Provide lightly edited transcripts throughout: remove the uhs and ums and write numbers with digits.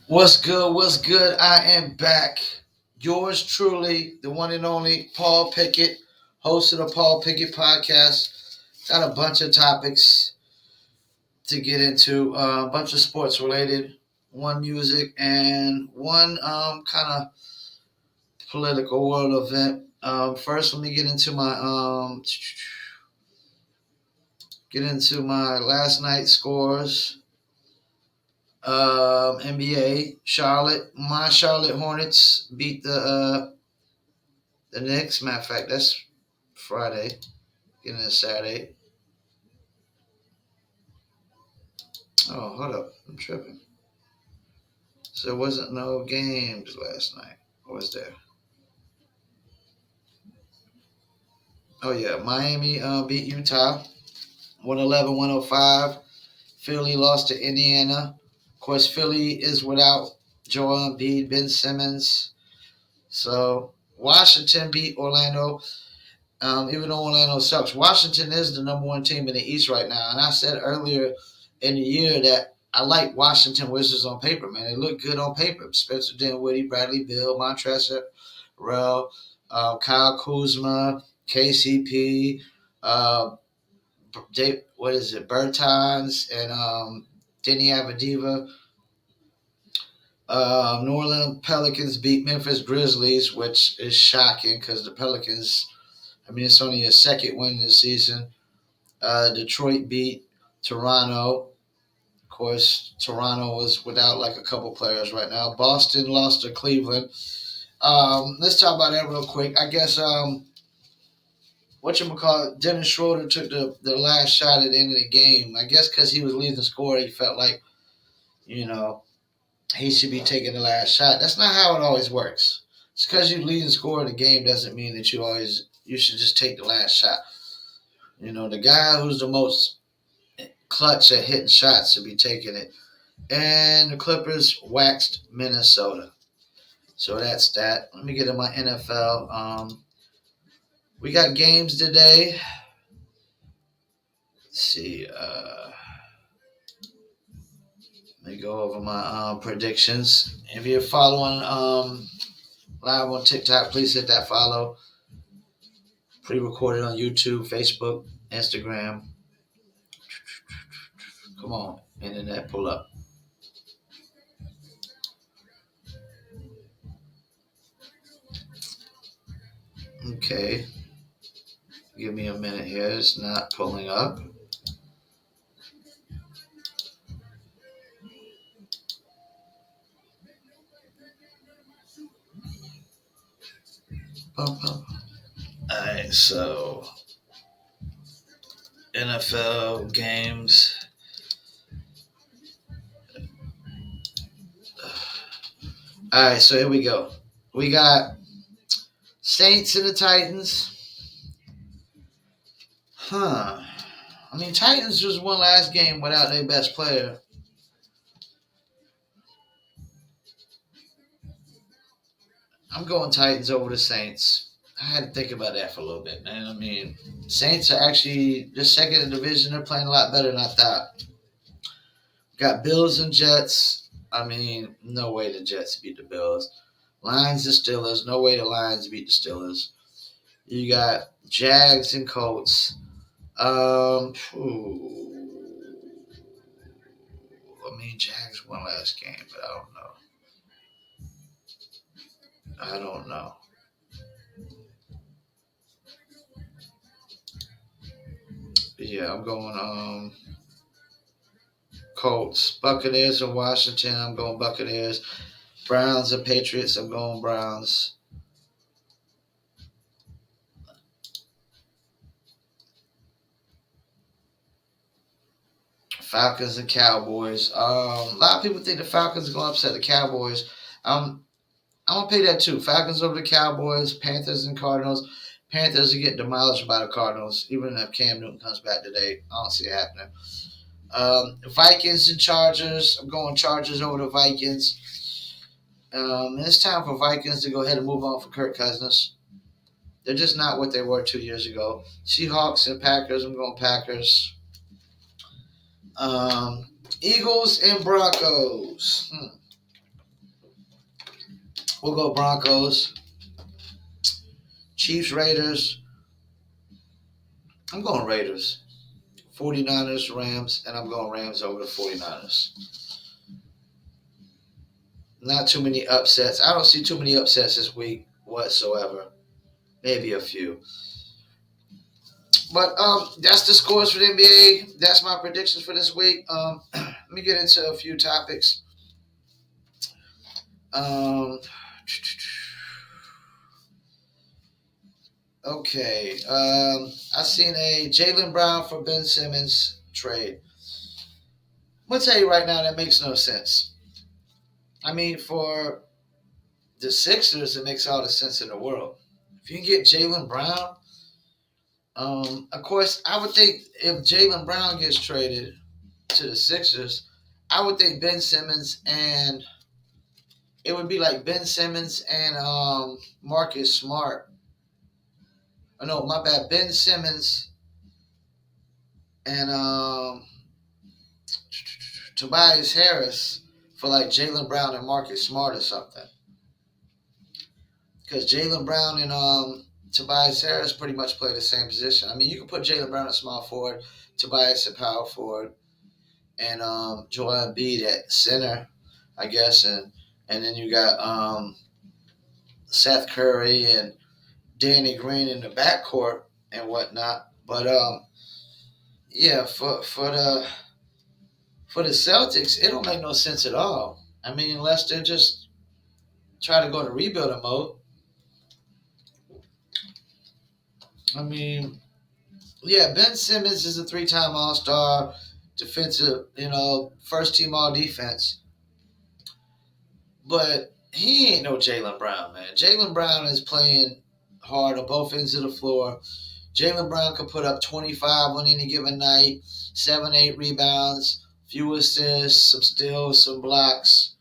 What's good? What's good? I am back. Yours truly, the one and only Paul Pickett, host of the Paul Pickett podcast. Got a bunch of topics to get into, a bunch of sports related, one music, and one kind of political world event. First, let me get into my last night's scores. NBA, my Charlotte Hornets beat the Knicks. Matter of fact, that's Friday, getting into Saturday. Oh, hold up, I'm tripping. So there wasn't no games last night. What was there? Oh yeah, Miami beat Utah, 111-105. Philly lost to Indiana. Of course, Philly is without Joel Embiid, Ben Simmons. So Washington beat Orlando. Even though Orlando sucks, Washington is the number one team in the East right now. And I said earlier in the year that I like Washington Wizards on paper, man. They look good on paper. Spencer Dinwiddie, Bradley Beal, Montrezl Harrell, Kyle Kuzma, KCP, uh, what is it, Bertans, and Denny Avdiva. New Orleans Pelicans beat Memphis Grizzlies, which is shocking because the Pelicans, I mean, it's only a second win this season. Detroit beat Toronto. Of course, Toronto was without like a couple players right now. Boston lost to Cleveland. Let's talk about that real quick. I guess what you call it, Dennis Schroeder took the last shot at the end of the game. I guess because he was leading the score, he felt like you know he should be taking the last shot. That's not how it always works. Just because you lead the score in the game doesn't mean that you should just take the last shot. The guy who's the most clutch at hitting shots should be taking it. And the Clippers waxed Minnesota. So that's that. Let me get to my NFL. We got games today. Let's see. Let me go over my predictions. If you're following live on TikTok, please hit that follow. Pre-recorded on YouTube, Facebook, Instagram. Come on, internet, pull up. Okay, give me a minute here. It's not pulling up. Bum, bum. All right, so NFL games. All right, so here we go. We got Saints and the Titans. Huh. I mean, Titans just won last game without their best player. I'm going Titans over the Saints. I had to think about that for a little bit, man. I mean, Saints are actually just second in the division. They're playing a lot better than I thought. Got Bills and Jets. I mean, no way the Jets beat the Bills. Lions and Steelers. No way the Lions beat the Steelers. You got Jags and Colts. I mean, Jags won last game, but I don't know. I don't know. But yeah, I'm going Colts. Buccaneers and Washington. I'm going Buccaneers. Browns and Patriots. I'm going Browns. Falcons and Cowboys. A lot of people think the Falcons are going to upset the Cowboys. I'm gonna pay that too. Falcons over the Cowboys. Panthers and Cardinals. Panthers are getting demolished by the Cardinals. Even if Cam Newton comes back today, I don't see it happening. Vikings and Chargers. I'm going Chargers over the Vikings. It's time for Vikings to go ahead and move on from Kirk Cousins. They're just not what they were 2 years ago. Seahawks and Packers. I'm going Packers. Um, Eagles and Broncos. We'll go Broncos. Chiefs, Raiders. I'm going Raiders. 49ers, Rams, and I'm going Rams over the 49ers. Not too many upsets. I don't see too many upsets this week whatsoever. Maybe a few. But that's the scores for the NBA. That's my predictions for this week. Let me get into a few topics. Okay. I seen a Jaylen Brown for Ben Simmons trade. I'm gonna tell you right now that makes no sense. I mean, for the Sixers, it makes all the sense in the world. If you can get Jaylen Brown, of course, I would think if Jaylen Brown gets traded to the Sixers, I would think Ben Simmons and it would be like Ben Simmons and Marcus Smart. Oh, no, my bad. Ben Simmons and Tobias Harris for like Jaylen Brown and Marcus Smart or something. Because Jaylen Brown and Tobias Harris pretty much play the same position. I mean, you can put Jaylen Brown at small forward, Tobias at power forward, and Joel Embiid at center, I guess, and then you got Seth Curry and Danny Green in the backcourt and whatnot. But yeah, for the Celtics, it don't make no sense at all. I mean, unless they're just trying to go into rebuilding mode. I mean, yeah, Ben Simmons is a three-time All-Star, defensive, first team All Defense. But he ain't no Jaylen Brown, man. Jaylen Brown is playing hard on both ends of the floor. Jaylen Brown could put up 25 on any given night, 7, 8 rebounds, few assists, some steals, some blocks.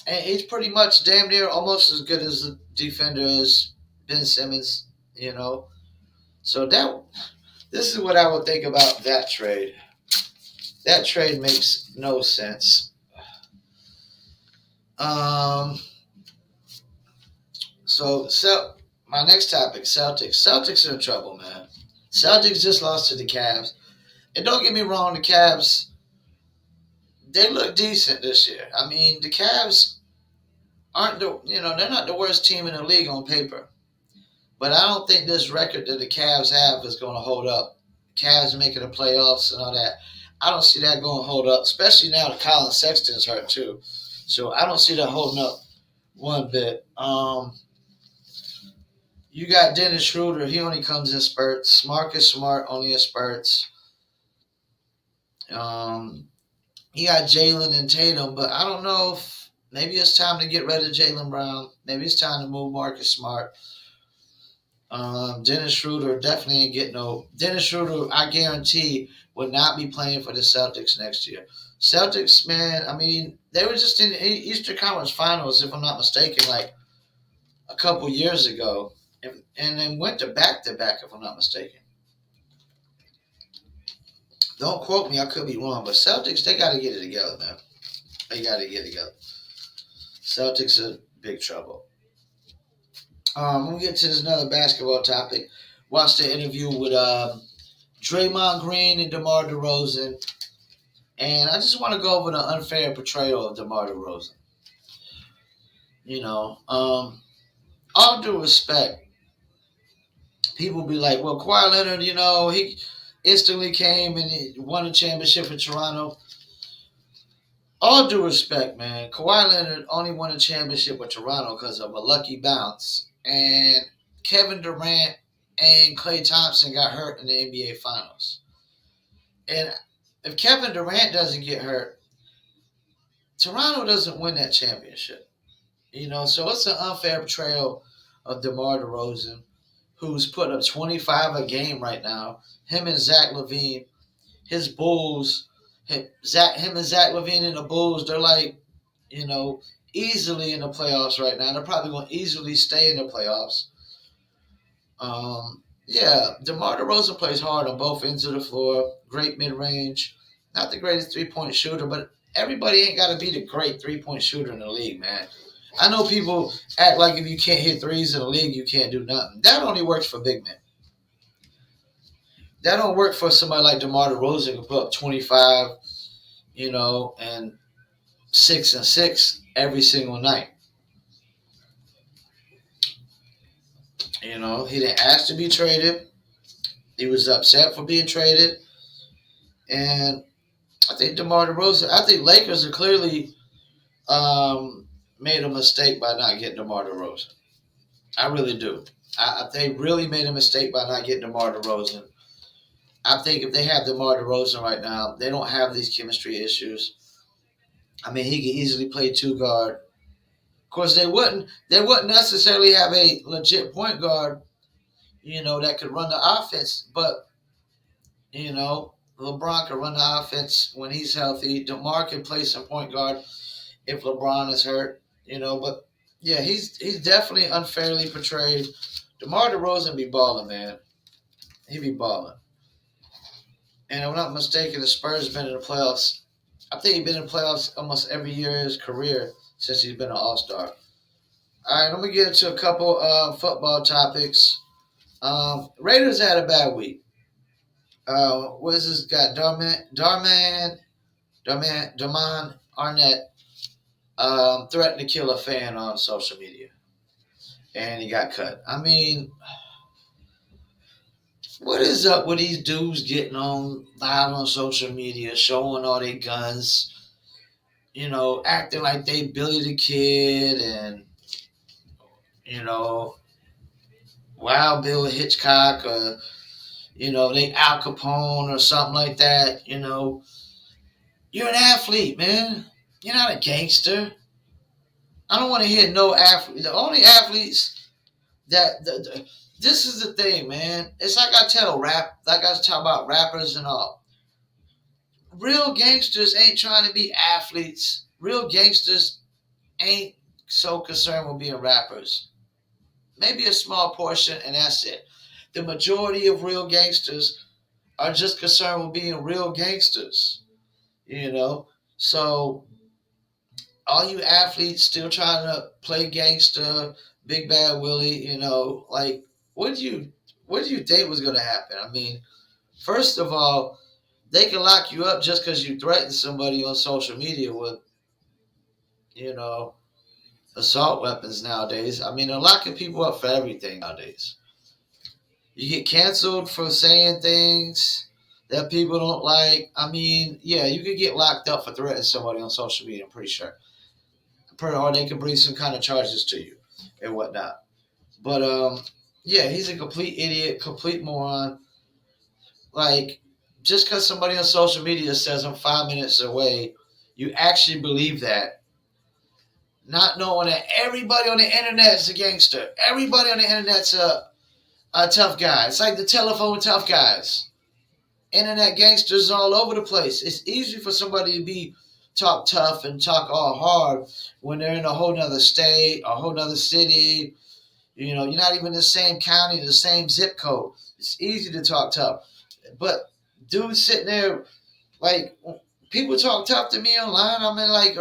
And he's pretty much damn near almost as good as a defender as Ben Simmons, So this is what I would think about that trade. That trade makes no sense. So my next topic, Celtics. Celtics are in trouble, man. Celtics just lost to the Cavs. And don't get me wrong, the Cavs, they look decent this year. I mean, the Cavs aren't they're not the worst team in the league on paper. But I don't think this record that the Cavs have is going to hold up. Cavs making the playoffs and all that. I don't see that going to hold up, especially now that Colin Sexton's hurt too. So I don't see that holding up one bit. You got Dennis Schroeder. He only comes in spurts. Marcus Smart only in spurts. You got Jalen and Tatum, but I don't know if maybe it's time to get rid of Jaylen Brown. Maybe it's time to move Marcus Smart. Dennis Schroeder definitely ain't getting no. Dennis Schroeder, I guarantee, will not be playing for the Celtics next year. Celtics, man, I mean, they were just in the Eastern Conference Finals, if I'm not mistaken, like a couple years ago, and then went to back, if I'm not mistaken. Don't quote me, I could be wrong, but Celtics, they got to get it together, man. They got to get it together. Celtics are big trouble. We'll get to this another basketball topic. Watched the interview with Draymond Green and DeMar DeRozan. And I just want to go over the unfair portrayal of DeMar DeRozan. All due respect, people be like, well, Kawhi Leonard, he instantly came and he won a championship in Toronto. All due respect, man, Kawhi Leonard only won a championship with Toronto because of a lucky bounce. And Kevin Durant and Klay Thompson got hurt in the NBA Finals. And if Kevin Durant doesn't get hurt, Toronto doesn't win that championship. So it's an unfair portrayal of DeMar DeRozan, who's putting up 25 a game right now. Him and Zach LaVine, his Bulls, him and Zach LaVine and the Bulls, they're like, easily in the playoffs right now. They're probably going to easily stay in the playoffs. DeMar DeRozan plays hard on both ends of the floor. Great mid-range. Not the greatest three-point shooter, but everybody ain't got to be the great three-point shooter in the league, man. I know people act like if you can't hit threes in the league, you can't do nothing. That only works for big men. That don't work for somebody like DeMar DeRozan who put up 25, and 6 and 6 every single night. He didn't ask to be traded. He was upset for being traded, and I think DeMar DeRozan. I think Lakers are clearly made a mistake by not getting DeMar DeRozan. I really do. They really made a mistake by not getting DeMar DeRozan. I think if they have DeMar DeRozan right now, they don't have these chemistry issues. I mean, he could easily play two guard. Of course, they wouldn't. They wouldn't necessarily have a legit point guard, that could run the offense. But LeBron can run the offense when he's healthy. DeMar can play some point guard if LeBron is hurt. But yeah, he's definitely unfairly portrayed. DeMar DeRozan be balling, man. He be balling. And if I'm not mistaken, the Spurs been in the playoffs. I think he's been in the playoffs almost every year of his career since he's been an All-Star. All right, let me get into a couple football topics. Raiders had a bad week. What is this guy? Damon Arnette threatened to kill a fan on social media. And he got cut. I mean, what is up with these dudes getting on live on social media, showing all their guns, acting like they Billy the Kid and, Wild Bill Hitchcock or, they Al Capone or something like that, You're an athlete, man. You're not a gangster. I don't want to hear no athlete. The only athletes this is the thing, man. It's like I talk about rappers and all. Real gangsters ain't trying to be athletes. Real gangsters ain't so concerned with being rappers. Maybe a small portion, and that's it. The majority of real gangsters are just concerned with being real gangsters. So all you athletes still trying to play gangster, Big Bad Willie, like what do you think was gonna happen? I mean, first of all, they can lock you up just because you threaten somebody on social media with, you know, assault weapons nowadays. I mean, they're locking people up for everything nowadays. You get canceled for saying things that people don't like. I mean, yeah, you could get locked up for threatening somebody on social media, I'm pretty sure. Or they could bring some kind of charges to you and whatnot. But yeah, he's a complete idiot, complete moron. Like, just because somebody on social media says I'm 5 minutes away, you actually believe that, not knowing that everybody on the internet is a gangster. Everybody on the internet's a tough guy. It's like the telephone tough guys. Internet gangsters all over the place. It's easy for somebody to be talk tough and talk all hard when they're in a whole nother state, a whole nother city. You're not even in the same county, the same zip code. It's easy to talk tough. But dudes sitting there, like, people talk tough to me online. I mean, like,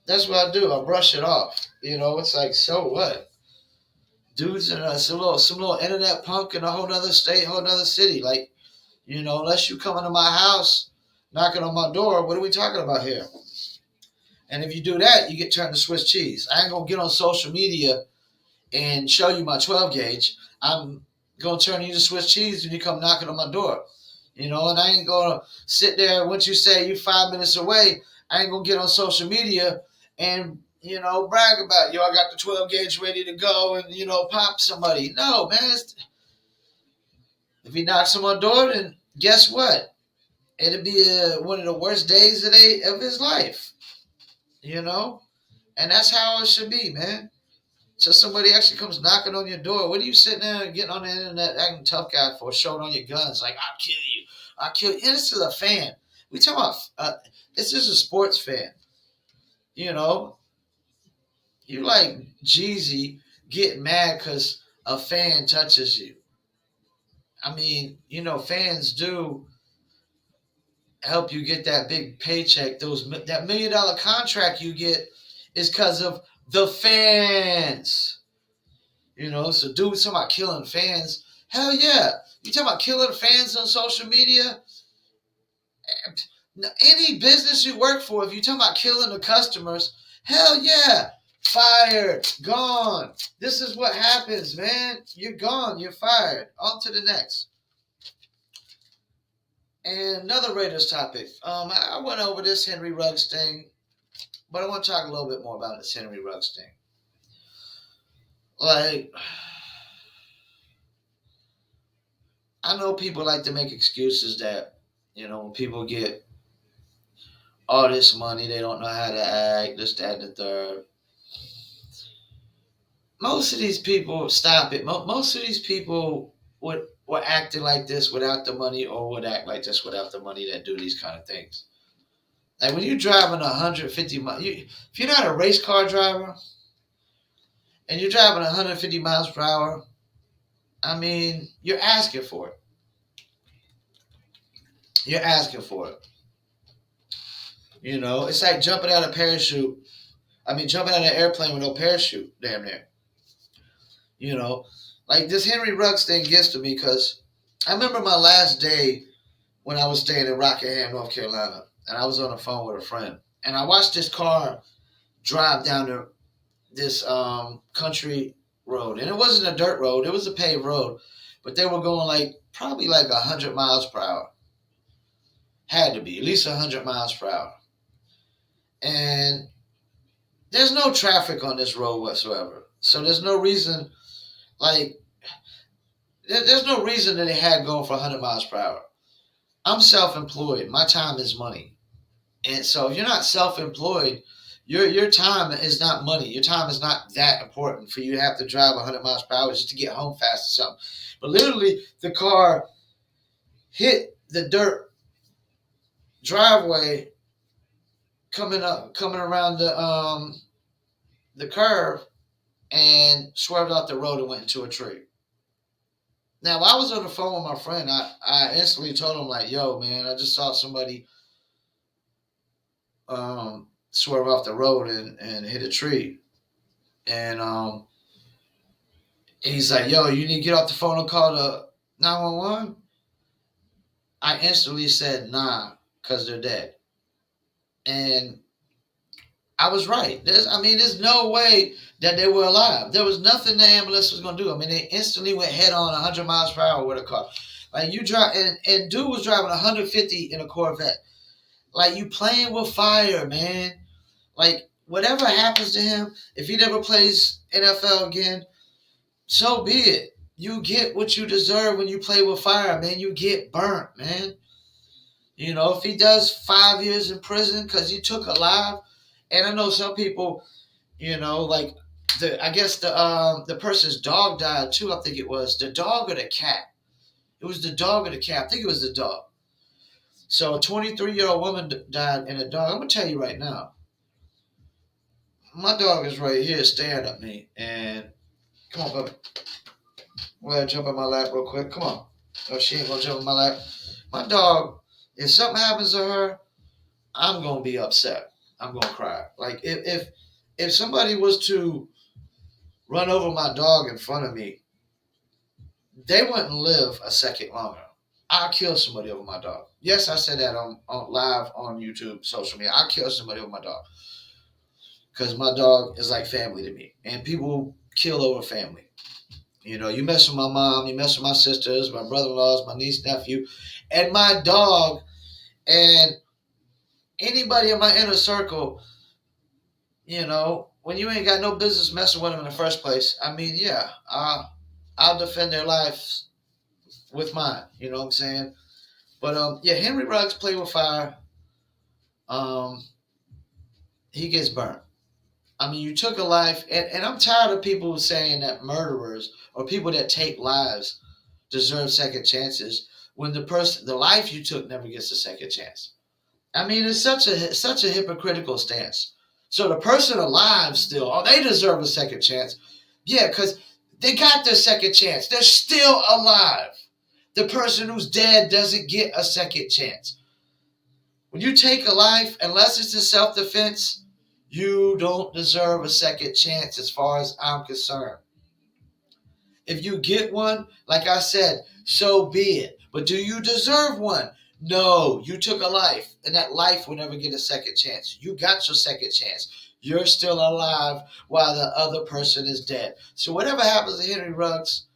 that's what I do. I brush it off. It's like, so what? Dudes in some little internet punk in a whole nother state, whole nother city. Like, unless you come into my house, knocking on my door, what are we talking about here? And if you do that, you get turned to Swiss cheese. I ain't gonna get on social media and show you my 12 gauge. I'm gonna turn you to Swiss cheese when you come knocking on my door. And I ain't gonna sit there once you say you're 5 minutes away. I ain't gonna get on social media and brag about, I got the 12 gauge ready to go and pop somebody. No, man. If he knocks on my door, then guess what? It'll be one of the worst days of his life. And that's how it should be, man. So somebody actually comes knocking on your door. What are you sitting there and getting on the internet acting tough guy for, showing on your guns? Like, I'll kill you. I'll kill you. And this is a fan. We talking about, this is a sports fan. You like Jeezy getting mad because a fan touches you. I mean, fans do help you get that big paycheck, that $1 million contract you get is because of the fans. So dudes talking about killing fans. Hell yeah. You talking about killing fans on social media? Any business you work for, if you talking about killing the customers, hell yeah. Fired. Gone. This is what happens, man. You're gone. You're fired. On to the next. And another Raiders topic. I went over this Henry Ruggs thing, but I want to talk a little bit more about this Henry Ruggs thing. Like, I know people like to make excuses that, when people get all this money, they don't know how to act, this, that, and the third. Most of these people, stop it. Most of these people were acting like this without the money, or would act like this without the money, that do these kind of things. Like when you're driving 150 miles, if you're not a race car driver and you're driving 150 miles per hour, I mean, you're asking for it. You're asking for it. It's like jumping out of parachute. Jumping out of an airplane with no parachute, damn near. Like this Henry Ruggs thing gets to me because I remember my last day when I was staying in Rockingham, North Carolina, and I was on the phone with a friend, and I watched this car drive down this country road, and it wasn't a dirt road; it was a paved road, but they were going probably 100 miles per hour. Had to be at least 100 miles per hour, and there's no traffic on this road whatsoever, so there's no reason. There's no reason that they had going for 100 miles per hour. I'm self-employed. My time is money. And so if you're not self-employed, your time is not money. Your time is not that important for you to have to drive 100 miles per hour just to get home fast or something. But literally, the car hit the dirt driveway coming around the curve and swerved off the road and went into a tree. Now, while I was on the phone with my friend, I instantly told him, yo, man, I just saw somebody swerve off the road and hit a tree. And he's like, yo, you need to get off the phone and call the 911? I instantly said, nah, because they're dead. And I was right. There's no way that they were alive. There was nothing the ambulance was going to do. They instantly went head on 100 miles per hour with a car. You drive, and dude was driving 150 in a Corvette. You playing with fire, man. Whatever happens to him, if he never plays NFL again, so be it. You get what you deserve when you play with fire, man. You get burnt, man. If he does 5 years in prison because he took a life, and I know some people, I guess the person's dog died too. I think it was the dog or the cat. It was the dog or the cat. I think it was the dog. So a 23-year-old woman died, and a dog. I'm gonna tell you right now. My dog is right here staring at me, and come on, puppy. Well, jump in my lap real quick. Come on. Oh, she ain't gonna jump in my lap. My dog. If something happens to her, I'm gonna be upset. I'm gonna cry. If somebody was to run over my dog in front of me, they wouldn't live a second longer. I'll kill somebody over my dog. Yes, I said that on live on YouTube, social media. I'll kill somebody over my dog. Because my dog is like family to me. And people kill over family. You mess with my mom, you mess with my sisters, my brother-in-laws, my niece, nephew, and my dog, and anybody in my inner circle, when you ain't got no business messing with them in the first place, yeah, I'll defend their lives with mine. You know what I'm saying? But yeah, Henry Ruggs played with fire. He gets burnt. You took a life, and I'm tired of people saying that murderers or people that take lives deserve second chances when the life you took never gets a second chance. It's such a hypocritical stance. So the person alive still, they deserve a second chance. Yeah, because they got their second chance. They're still alive. The person who's dead doesn't get a second chance. When you take a life, unless it's in self-defense, You don't deserve a second chance as far as I'm concerned. If you get one, like I said, so be it. But do you deserve one? No, you took a life, and that life will never get a second chance. You got your second chance. You're still alive while the other person is dead. So whatever happens to Henry Ruggs,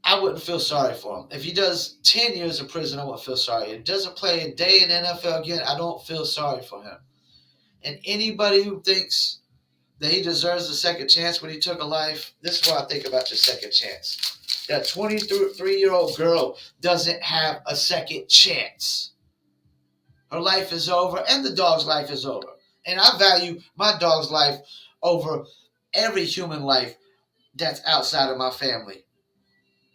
I wouldn't feel sorry for him. If he does 10 years in prison, I wouldn't feel sorry. If he doesn't play a day in the NFL again, I don't feel sorry for him. And anybody who thinks that he deserves a second chance when he took a life, this is what I think about the second chance. That 23-year-old girl doesn't have a second chance. Her life is over, and the dog's life is over. And I value my dog's life over every human life that's outside of my family.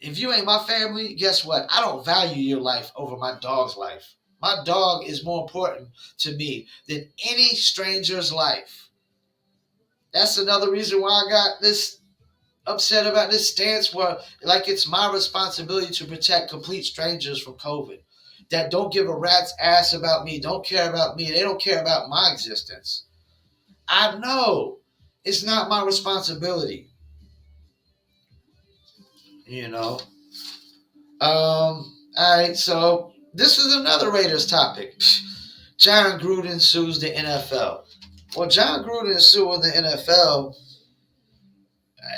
If you ain't my family, guess what? I don't value your life over my dog's life. My dog is more important to me than any stranger's life. That's another reason why I got this upset about this stance where like it's my responsibility to protect complete strangers from COVID that don't give a rat's ass about me, don't care about me, they don't care about my existence. I know it's not my responsibility, you know. All right, so this is another Raiders topic. John Gruden sues the NFL. Well, John Gruden is suing the NFL.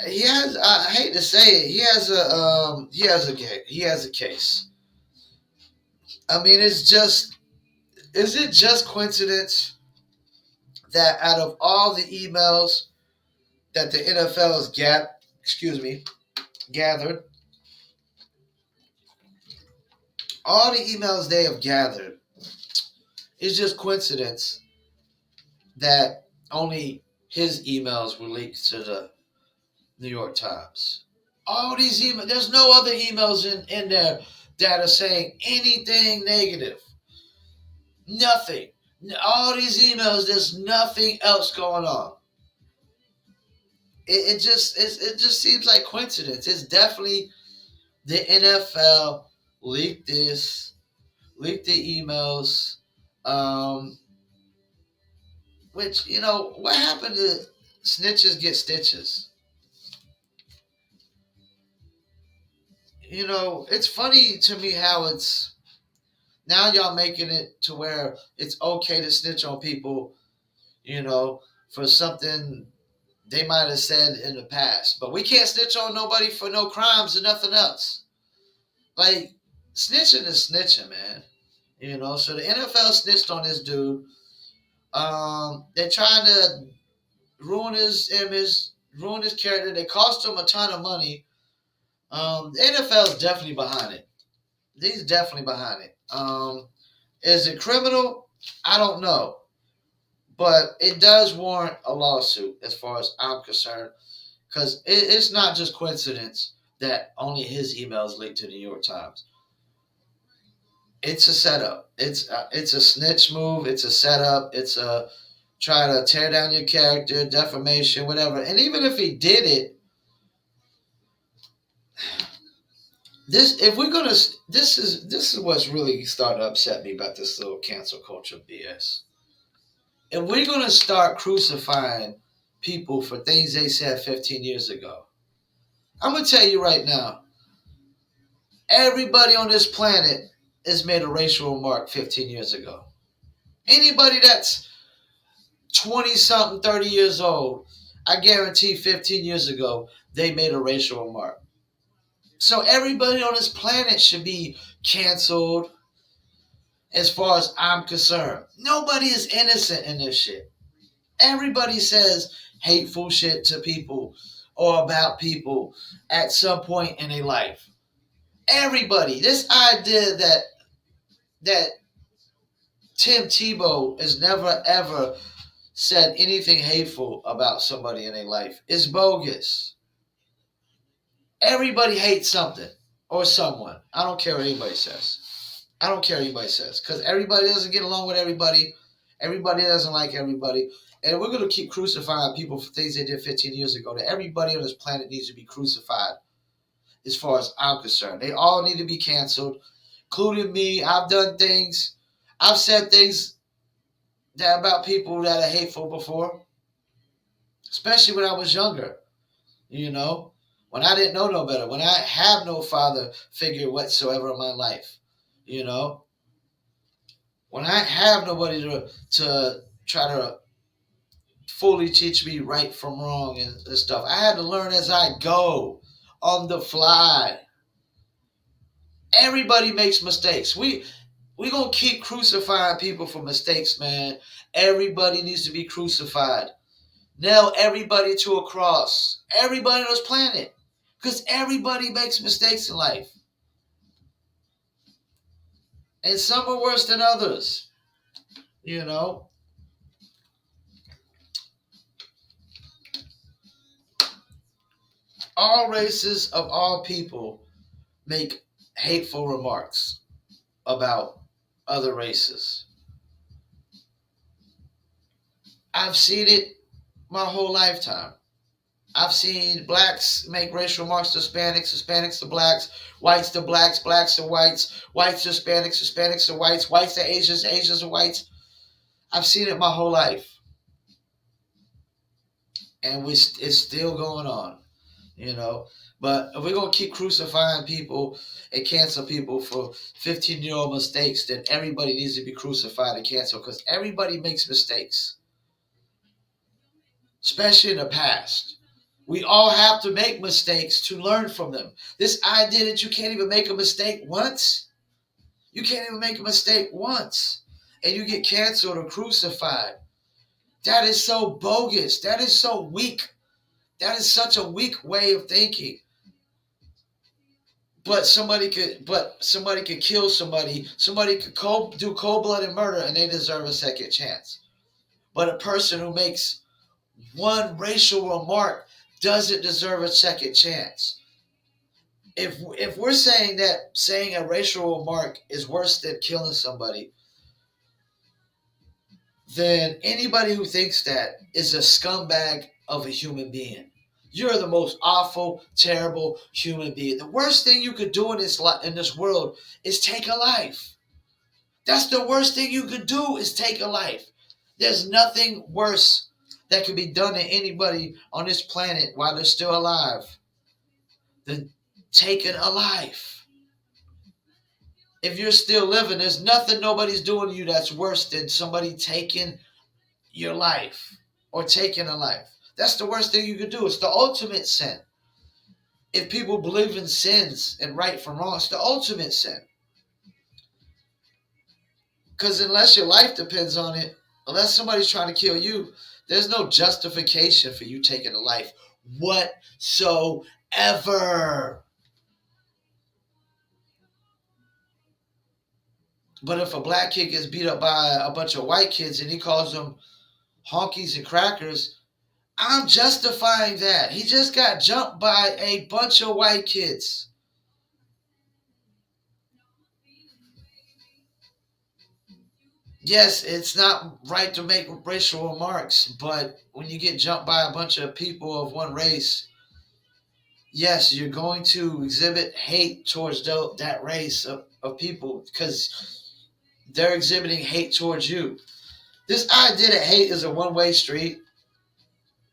He has. I hate to say it. He has a. He has a case. I mean, it's just. Is it just coincidence that out of all the emails that the NFL has gathered, all the emails they have gathered, it's just coincidence that only his emails were leaked to the New York Times. All these emails, there's no other emails in there that are saying anything negative. Nothing. All these emails, there's nothing else going on. It just seems like coincidence. It's definitely the NFL leaked this, leaked the emails. Um, which what happened to snitches get stitches? It's funny to me how it's now y'all making it to where it's okay to snitch on people, for something they might have said in the past. But we can't snitch on nobody for no crimes and nothing else. Like, snitching is snitching, man. So the NFL snitched on this dude. They're trying to ruin his image, ruin his character. They cost him a ton of money. The NFL is definitely behind it. He's definitely behind it. Is it criminal? I don't know. But it does warrant a lawsuit as far as I'm concerned. Because it's not just coincidence that only his emails leaked to the New York Times. It's a setup. It's a snitch move. It's a setup. It's a try to tear down your character, defamation, whatever. And even if he did it, this if we're gonna this is what's really starting to upset me about this little cancel culture BS. If we're gonna start crucifying people for things they said 15 years ago, I'm gonna tell you right now, everybody on this planet has made a racial remark 15 years ago. Anybody that's 20 something, 30 years old, I guarantee 15 years ago, they made a racial remark. So everybody on this planet should be canceled as far as I'm concerned. Nobody is innocent in this shit. Everybody says hateful shit to people or about people at some point in their life. Everybody. This idea that Tim Tebow has never ever said anything hateful about somebody in their life is bogus. Everybody hates something or someone. I don't care what anybody says. I don't care what anybody says because everybody doesn't get along with everybody. Everybody doesn't like everybody. And we're going to keep crucifying people for things they did 15 years ago. That everybody on this planet needs to be crucified as far as I'm concerned. They all need to be canceled, including me. I've done things. I've said things that about people that are hateful before, especially when I was younger. You know, when I didn't know no better, when I have no father figure whatsoever in my life. You know, when I have nobody to try to fully teach me right from wrong and stuff. I had to learn as I go on the fly. Everybody makes mistakes. We gonna keep crucifying people for mistakes, man. Everybody needs to be crucified. Nail everybody to a cross. Everybody on this planet. Because everybody makes mistakes in life. And some are worse than others. You know? All races of all people make hateful remarks about other races. I've seen it my whole lifetime. I've seen blacks make racial remarks to Hispanics, Hispanics to blacks to blacks to whites to Hispanics, Hispanics to whites to Asians, Asians to whites. I've seen it my whole life, and it's still going on, you know. But if we're gonna keep crucifying people and cancel people for 15-year-old mistakes, then everybody needs to be crucified and canceled because everybody makes mistakes, especially in the past. We all have to make mistakes to learn from them. This idea that you can't even make a mistake once, you can't even make a mistake once, and you get canceled or crucified. That is so bogus. That is so weak. That is such a weak way of thinking. But somebody could kill somebody. Somebody could do cold-blooded murder, and they deserve a second chance. But a person who makes one racial remark doesn't deserve a second chance. If we're saying that saying a racial remark is worse than killing somebody, then anybody who thinks that is a scumbag of a human being. You're the most awful, terrible human being. The worst thing you could do in this world is take a life. That's the worst thing you could do is take a life. There's nothing worse that could be done to anybody on this planet while they're still alive than taking a life. If you're still living, there's nothing nobody's doing to you that's worse than somebody taking your life or taking a life. That's the worst thing you could do. It's the ultimate sin. If people believe in sins and right from wrong, it's the ultimate sin. Because unless your life depends on it, unless somebody's trying to kill you, there's no justification for you taking a life whatsoever. But if a black kid gets beat up by a bunch of white kids and he calls them honkies and crackers, I'm justifying that. He just got jumped by a bunch of white kids. Yes, it's not right to make racial remarks, but when you get jumped by a bunch of people of one race, yes, you're going to exhibit hate towards that race of people because they're exhibiting hate towards you. This idea that hate is a one-way street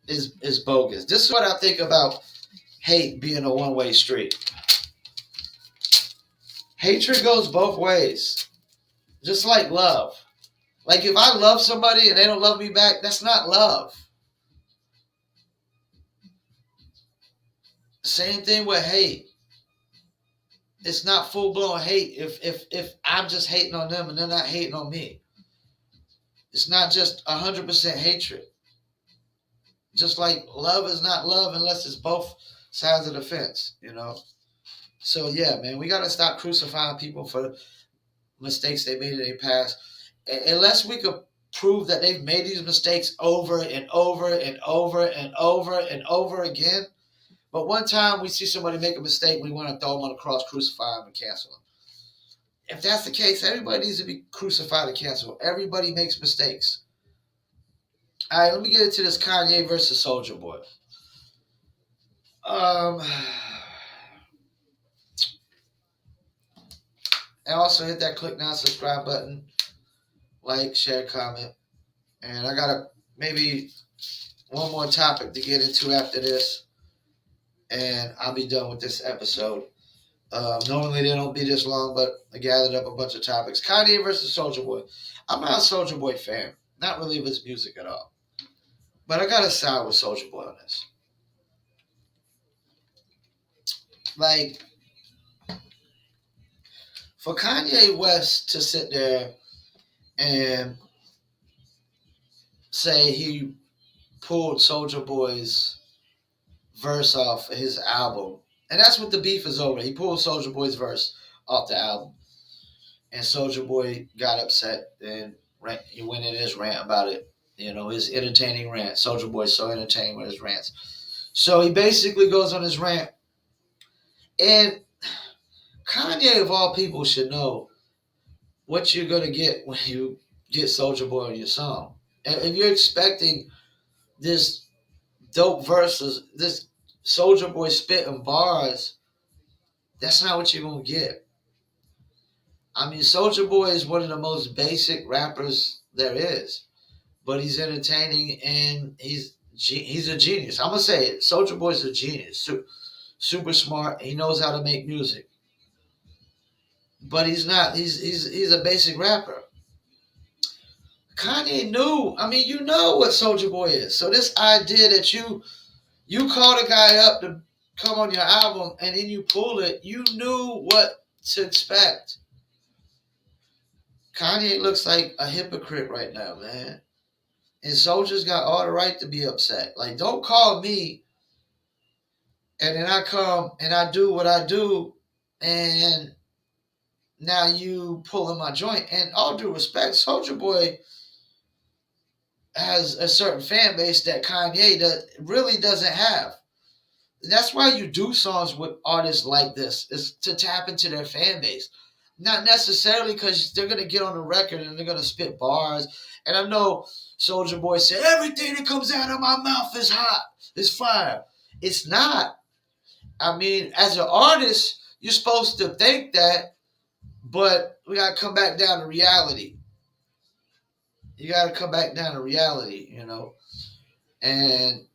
is bogus. This is what I think about hate being a one-way street. Hatred goes both ways, just like love. Like if I love somebody and they don't love me back, that's not love. Same thing with hate. It's not full blown hate if I'm just hating on them and they're not hating on me. It's not just 100% hatred. Just like love is not love unless it's both sides of the fence, you know. So yeah, man, we gotta stop crucifying people for mistakes they made in their past. Unless we could prove that they've made these mistakes over and over and over and over and over again. But one time we see somebody make a mistake, we want to throw them on the cross, crucify them, and cancel them. If that's the case, everybody needs to be crucified and canceled. Everybody makes mistakes. All right, let me get into this Kanye versus Soldier Boy. Um, and also hit that click now, subscribe button, like, share, comment. And I got maybe one more topic to get into after this, and I'll be done with this episode. Normally they don't be this long, but I gathered up a bunch of topics. Kanye versus Soldier Boy. I'm not a Soldier Boy fan. Not really of his music at all. But I gotta side with Soldier Boy on this. Like, for Kanye West to sit there and say he pulled Soldier Boy's verse off his album, and that's what the beef is over. He pulled Soldier Boy's verse off the album, and Soldier Boy got upset and he went in his rant about it. You know, his entertaining rant. Soldier Boy's so entertaining with his rants. So he basically goes on his rant, and Kanye of all people should know what you're gonna get when you get Soldier Boy on your song. And if you're expecting this dope verses, this Soldier Boy spitting bars, that's not what you're gonna get. I mean, Soldier Boy is one of the most basic rappers there is, but he's entertaining and he's a genius. I'm gonna say it. Soldier Boy's a genius, super smart. He knows how to make music, but he's not. He's a basic rapper. Kanye knew. I mean, you know what Soldier Boy is. So this idea that you called a guy up to come on your album and then you pull it, you knew what to expect. Kanye looks like a hypocrite right now, man. And Soldier's got all the right to be upset. Like, don't call me and then I come and I do what I do and now you pulling my joint. And all due respect, Soldier Boy has a certain fan base that Kanye really doesn't have. And that's why you do songs with artists like this, is to tap into their fan base. Not necessarily because they're going to get on the record and they're going to spit bars. And I know Soldier Boy said, everything that comes out of my mouth is hot, it's fire. It's not. I mean, as an artist, you're supposed to think that, but we got to come back down to reality. You got to come back down to reality, you know. And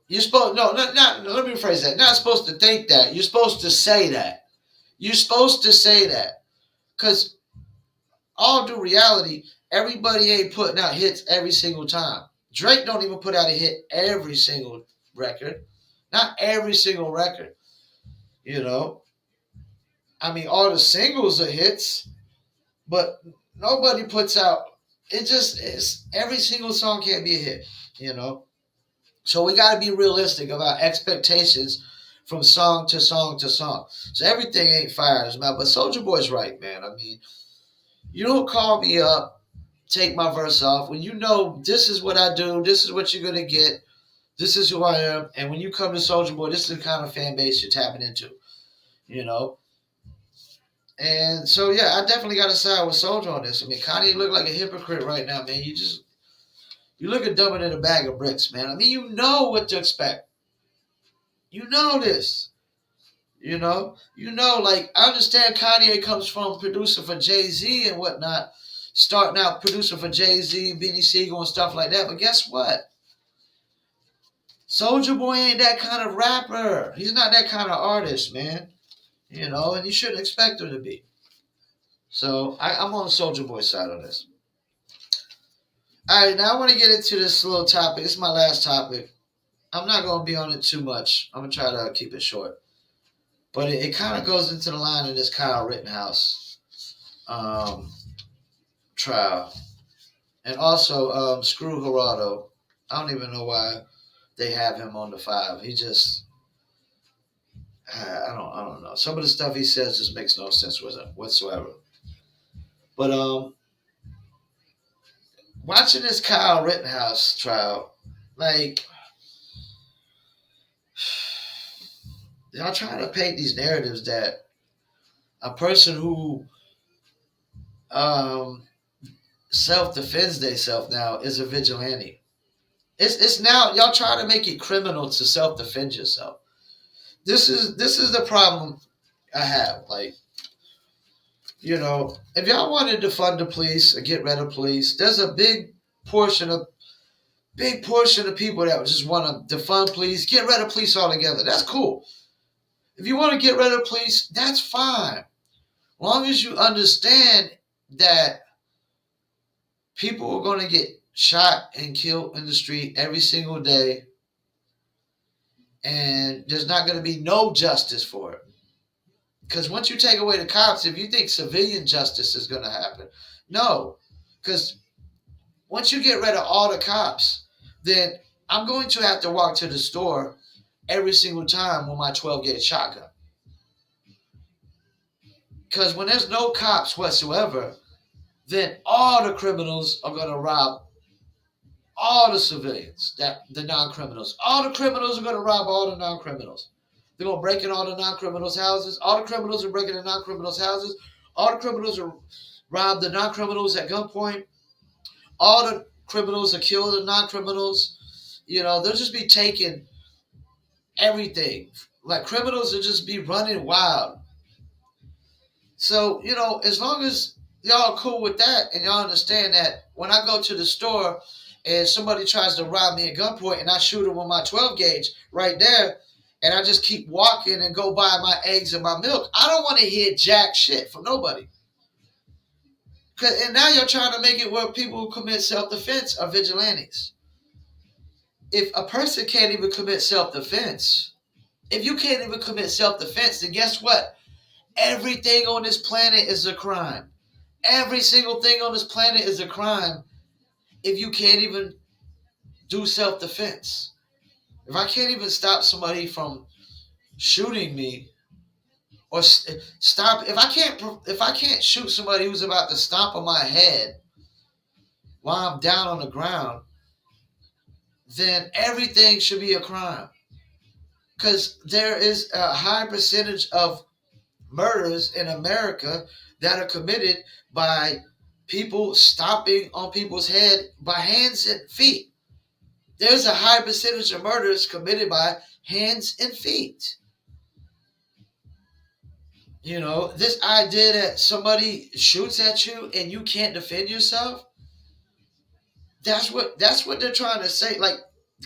you're supposed, no, not, let me rephrase that. Not supposed to think that. You're supposed to say that. You're supposed to say that. Because all due reality, everybody ain't putting out hits every single time. Drake don't even put out a hit every single record. Not every single record. You know. I mean, all the singles are hits, but nobody puts out, it just is, every single song can't be a hit, you know. So we got to be realistic about expectations from song to song to song. So everything ain't fire as well. But Soldier Boy's right, man. I mean, you don't call me up, take my verse off when you know this is what I do, this is what you're gonna get, this is who I am, and when you come to Soldier Boy, this is the kind of fan base you're tapping into, you know. And so yeah, I definitely got to side with Soldier on this. I mean, Kanye look like a hypocrite right now, man. You look at dumbing in a bag of bricks, man. I mean, you know what to expect. You know this. Like, I understand Kanye comes from producer for Jay-Z and whatnot, starting out producer for Jay-Z, Beanie Siegel and stuff like that. But guess what? Soldier Boy ain't that kind of rapper. He's not that kind of artist, man. You know, and you shouldn't expect him to be. So I'm on the Soldier Boy side on this. All right, now I want to get into this little topic. This is my last topic. I'm not going to be on it too much. I'm going to try to keep it short. But it kind of goes into the line of this Kyle Rittenhouse trial. And also, screw Geraldo. I don't even know why they have him on the 5. He just, I don't know. Some of the stuff he says just makes no sense with him whatsoever. But watching this Kyle Rittenhouse trial, like, y'all trying to paint these narratives that a person who self-defends themselves now is a vigilante. It's now y'all try to make it criminal to self-defend yourself. This is the problem I have. Like, you know, if y'all want to defund the police or get rid of police, there's a big portion of Big portion of people that just want to defund police, get rid of police altogether. That's cool. If you want to get rid of police, that's fine. As long as you understand that people are going to get shot and killed in the street every single day, and there's not going to be no justice for it. Because once you take away the cops, if you think civilian justice is going to happen, no. Because once you get rid of all the cops, then I'm going to have to walk to the store every single time with my 12 gauge shotgun. Because when there's no cops whatsoever, then all the criminals are going to rob all the civilians, that the non-criminals. All the criminals are going to rob all the non-criminals. They're going to break in all the non-criminals' houses. All the criminals are breaking in non-criminals' houses. All the criminals are rob the non-criminals at gunpoint. All the criminals are kill the non-criminals. They'll just be taking everything. Like criminals will just be running wild. So, as long as y'all are cool with that and y'all understand that when I go to the store and somebody tries to rob me at gunpoint and I shoot them with my 12 gauge right there and I just keep walking and go buy my eggs and my milk, I don't want to hear jack shit from nobody. And now you're trying to make it where people who commit self-defense are vigilantes. If a person can't even commit self-defense, if you can't even commit self-defense, then guess what? Everything on this planet is a crime. Every single thing on this planet is a crime if you can't even do self-defense. If I can't even stop somebody from shooting me or stop, if I can't shoot somebody who's about to stomp on my head while I'm down on the ground, then everything should be a crime. Because there is a high percentage of murders in America that are committed by people stomping on people's head by hands and feet. There's a high percentage of murders committed by hands and feet. This idea that somebody shoots at you and you can't defend yourself, that's what they're trying to say. Like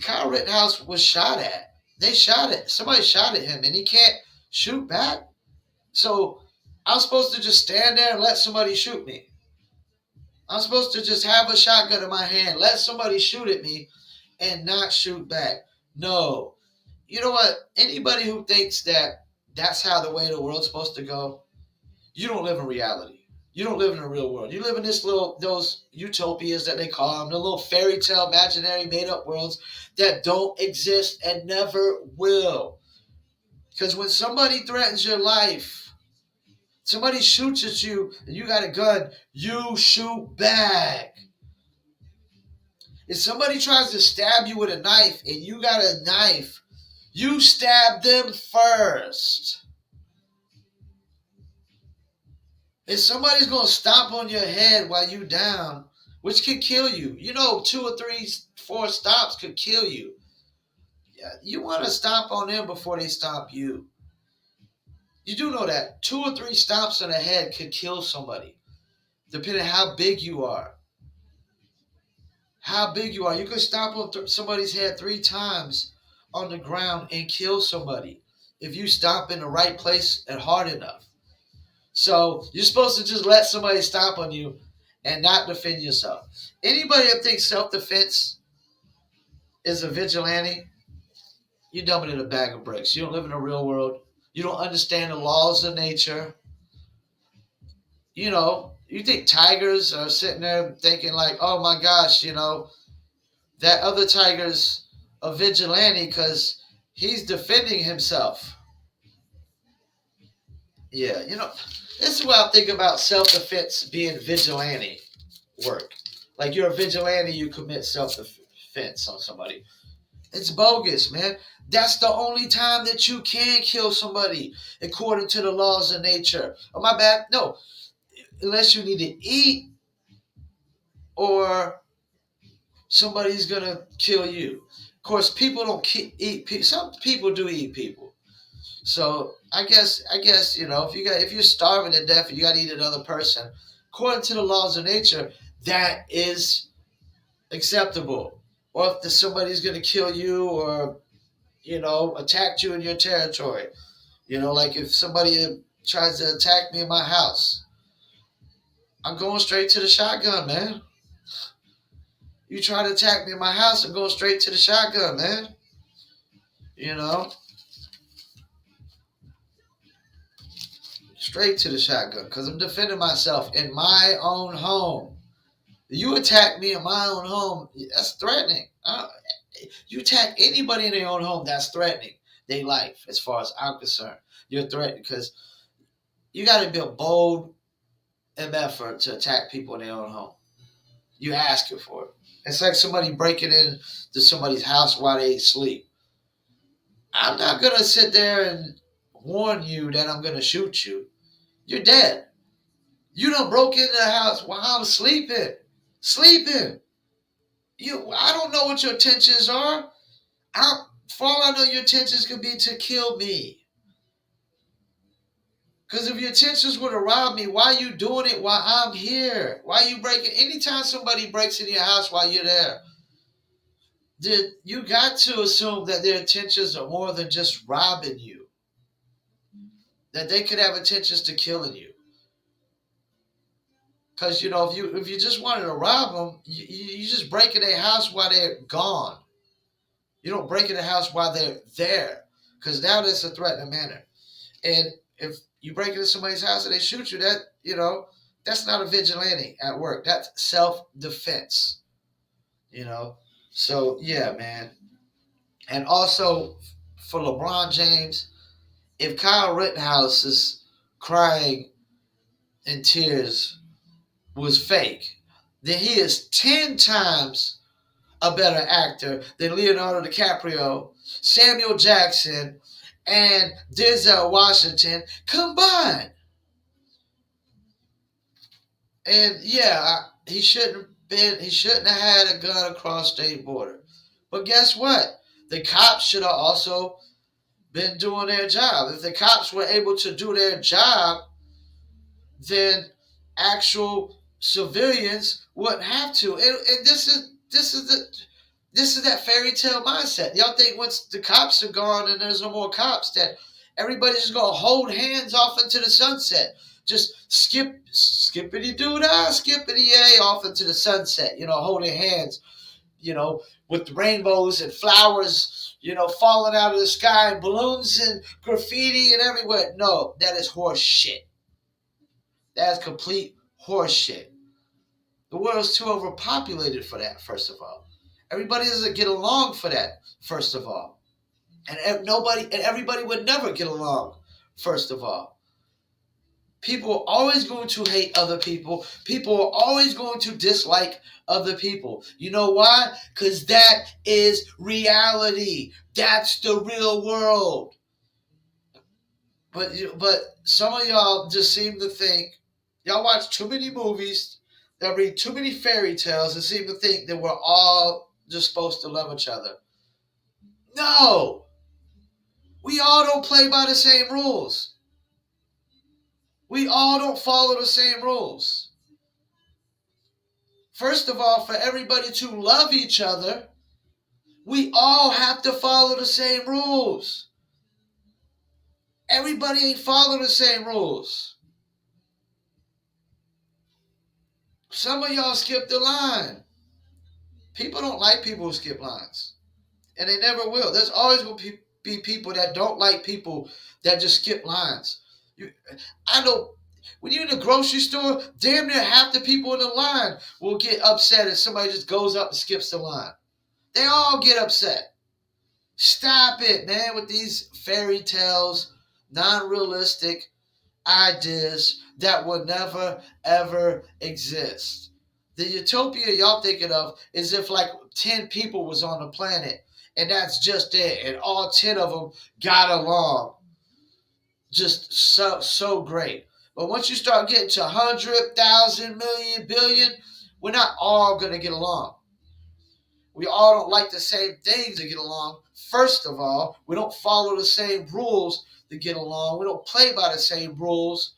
Kyle Rittenhouse was shot at. Somebody shot at him and he can't shoot back. So I'm supposed to just stand there and let somebody shoot me. I'm supposed to just have a shotgun in my hand, let somebody shoot at me, and not shoot back. No. You know what? Anybody who thinks that that's how the way the world's supposed to go, you don't live in reality. You don't live in the real world. You live in those utopias that they call them, the little fairy tale, imaginary, made-up worlds that don't exist and never will. Because when somebody threatens your life, somebody shoots at you and you got a gun, you shoot back. If somebody tries to stab you with a knife and you got a knife, you stab them first. If somebody's going to stomp on your head while you down, which could kill you, 2 or 3, 4 stomps could kill you. Yeah, you want to stomp on them before they stomp you. You do know that 2 or 3 stomps on the head could kill somebody, depending on how big you are. How big you are. You could stomp on somebody's head 3 times on the ground and kill somebody if you stomp in the right place and hard enough. So you're supposed to just let somebody stomp on you and not defend yourself. Anybody that thinks self-defense is a vigilante, you're dumbing in a bag of bricks. You don't live in the real world. You don't understand the laws of nature. You think tigers are sitting there thinking like, oh my gosh, that other tiger's a vigilante because he's defending himself. Yeah, this is what I think about self-defense being vigilante work. Like you're a vigilante, you commit self-defense on somebody. It's bogus, man. That's the only time that you can kill somebody according to the laws of nature. Oh, my bad. No. Unless you need to eat or somebody's going to kill you. Of course, people don't eat people. Some people do eat people. So I guess if you're starving to death and you got to eat another person, according to the laws of nature, that is acceptable. or if somebody's going to kill you or, attack you in your territory. Like if somebody tries to attack me in my house, I'm going straight to the shotgun, man. You try to attack me in my house, I'm going straight to the shotgun, man. You know, straight to the shotgun because I'm defending myself in my own home. You attack me in my own home, that's threatening. You attack anybody in their own home, that's threatening their life, as far as I'm concerned. You're threatening because you got to be a bold effort to attack people in their own home. You asking for it. It's like somebody breaking into somebody's house while they sleep. I'm not going to sit there and warn you that I'm going to shoot you. You're dead. You done broke into the house while I'm sleeping. Sleeping. I don't know what your intentions are. For all I know, your intentions could be to kill me. Because if your intentions were to rob me, why are you doing it while I'm here? Why are you breaking? Anytime somebody breaks into your house while you're there, you got to assume that their intentions are more than just robbing you. That they could have intentions to killing you. Because, if you just wanted to rob them, you just break in their house while they're gone. You don't break in the house while they're there. Because now that's a threatening manner. And if you break into somebody's house and they shoot you, that's not a vigilante at work. That's self-defense. So, yeah, man. And also, for LeBron James, if Kyle Rittenhouse is crying in tears was fake, then he is 10 times a better actor than Leonardo DiCaprio, Samuel Jackson, and Denzel Washington combined. And yeah, he shouldn't have had a gun across state border. But guess what? The cops should have also been doing their job. If the cops were able to do their job, then actual civilians wouldn't have to. And this is that fairy tale mindset. Y'all think once the cops are gone and there's no more cops, that everybody's just gonna hold hands off into the sunset, just skippity doo dah, skippity yay off into the sunset, holding hands, with rainbows and flowers, falling out of the sky, and balloons and graffiti and everywhere. No, that is horse shit. That is complete horse shit. The world's too overpopulated for that, first of all. Everybody doesn't get along for that, first of all. And everybody would never get along, first of all. People are always going to hate other people. People are always going to dislike other people. You know why? Because that is reality. That's the real world. But some of y'all just seem to think, y'all watch too many movies, y'all read too many fairy tales, and seem to think that we're all just supposed to love each other. No! We all don't play by the same rules. We all don't follow the same rules. First of all, for everybody to love each other, we all have to follow the same rules. Everybody ain't following the same rules. Some of y'all skip the line. People don't like people who skip lines. And they never will. There's always going to be people that don't like people that just skip lines. I know when you're in the grocery store, damn near half the people in the line will get upset if somebody just goes up and skips the line. They all get upset. Stop it, man, with these fairy tales, non-realistic ideas that will never, ever exist. The utopia y'all thinking of is if like 10 people was on the planet and that's just it, and all 10 of them got along. Just so great. But once you start getting to 100,000, million, billion, we're not all going to get along. We all don't like the same things to get along. First of all, we don't follow the same rules to get along. We don't play by the same rules.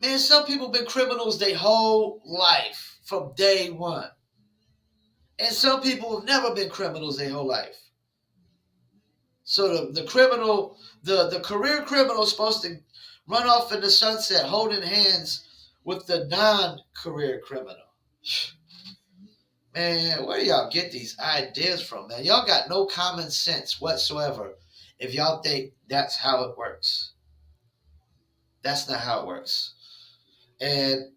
Man, some people have been criminals their whole life from day one. And some people have never been criminals their whole life. So the criminal, the career criminal is supposed to run off in the sunset holding hands with the non-career criminal. Man, where do y'all get these ideas from, man? Y'all got no common sense whatsoever if y'all think that's how it works. That's not how it works. And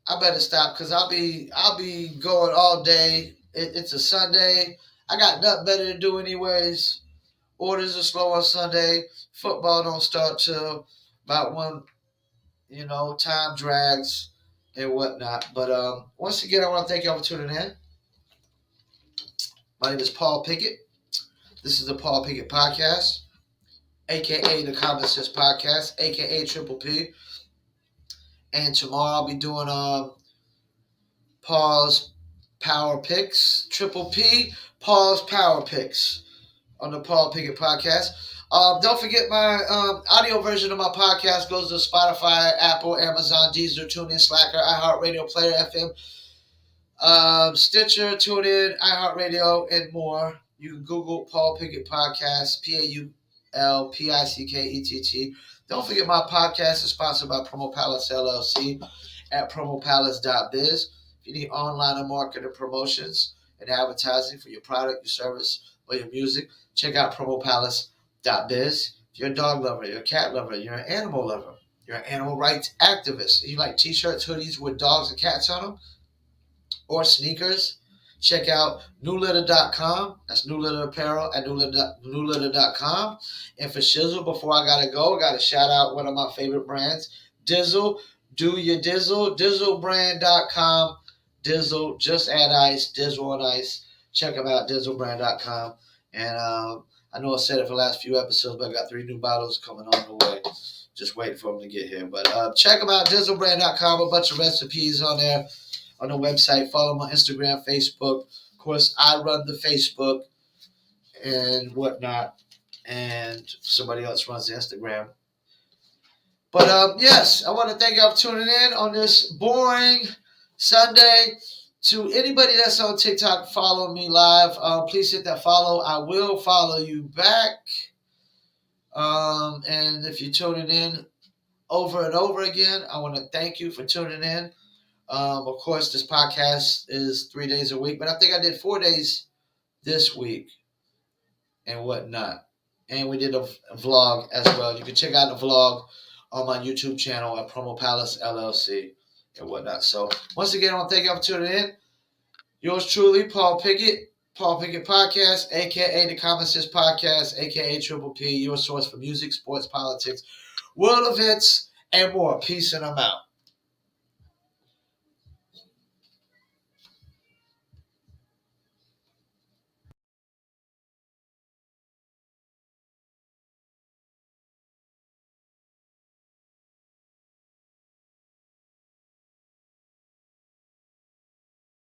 I better stop because I'll be going all day. It's a Sunday. I got nothing better to do anyways. Orders are slow on Sunday. Football don't start till about when time drags and whatnot. But once again, I want to thank y'all for tuning in. My name is Paul Pickett. This is the Paul Pickett Podcast, aka the Common Sense Podcast, aka Triple P. And tomorrow I'll be doing Paul's Power Picks, Triple P, Paul's Power Picks on the Paul Pickett Podcast. Don't forget my audio version of my podcast goes to Spotify, Apple, Amazon, Deezer, TuneIn, Slacker, iHeartRadio, Player FM, Stitcher, TuneIn, iHeartRadio, and more. You can Google Paul Pickett Podcast, PaulPickett. Don't forget my podcast is sponsored by Promo Palace LLC at promopalace.biz. If you need online and marketing promotions and advertising for your product, your service, or your music, check out promopalace.biz. If you're a dog lover, you're a cat lover, you're an animal lover, you're an animal rights activist, you like t-shirts, hoodies with dogs and cats on them, or sneakers, check out newlitter.com. That's New Litter Apparel at newlitter.com. And for shizzle, before I gotta go, I gotta shout out one of my favorite brands, Dizzle. Do your Dizzle, dizzlebrand.com. Dizzle, just add ice, Dizzle on ice. Check them out, dizzlebrand.com. And I know I said it for the last few episodes, but I got 3 new bottles coming on the way. Just waiting for them to get here. But check them out, dizzlebrand.com. A bunch of recipes on there on the website. Follow me on Instagram, Facebook. Of course, I run the Facebook and whatnot, and somebody else runs the Instagram. But yes, I want to thank y'all for tuning in on this boring Sunday. To anybody that's on TikTok, follow me live. Please hit that follow. I will follow you back. And if you're tuning in over and over again, I want to thank you for tuning in. Of course, this podcast is 3 days a week, but I think I did 4 days this week and whatnot. And we did a vlog as well. You can check out the vlog on my YouTube channel at Promo Palace LLC and whatnot. So once again, I want to thank you for tuning in. Yours truly, Paul Pickett, Paul Pickett Podcast, aka the Common Sense Podcast, aka Triple P, your source for music, sports, politics, world events, and more. Peace, and I'm out.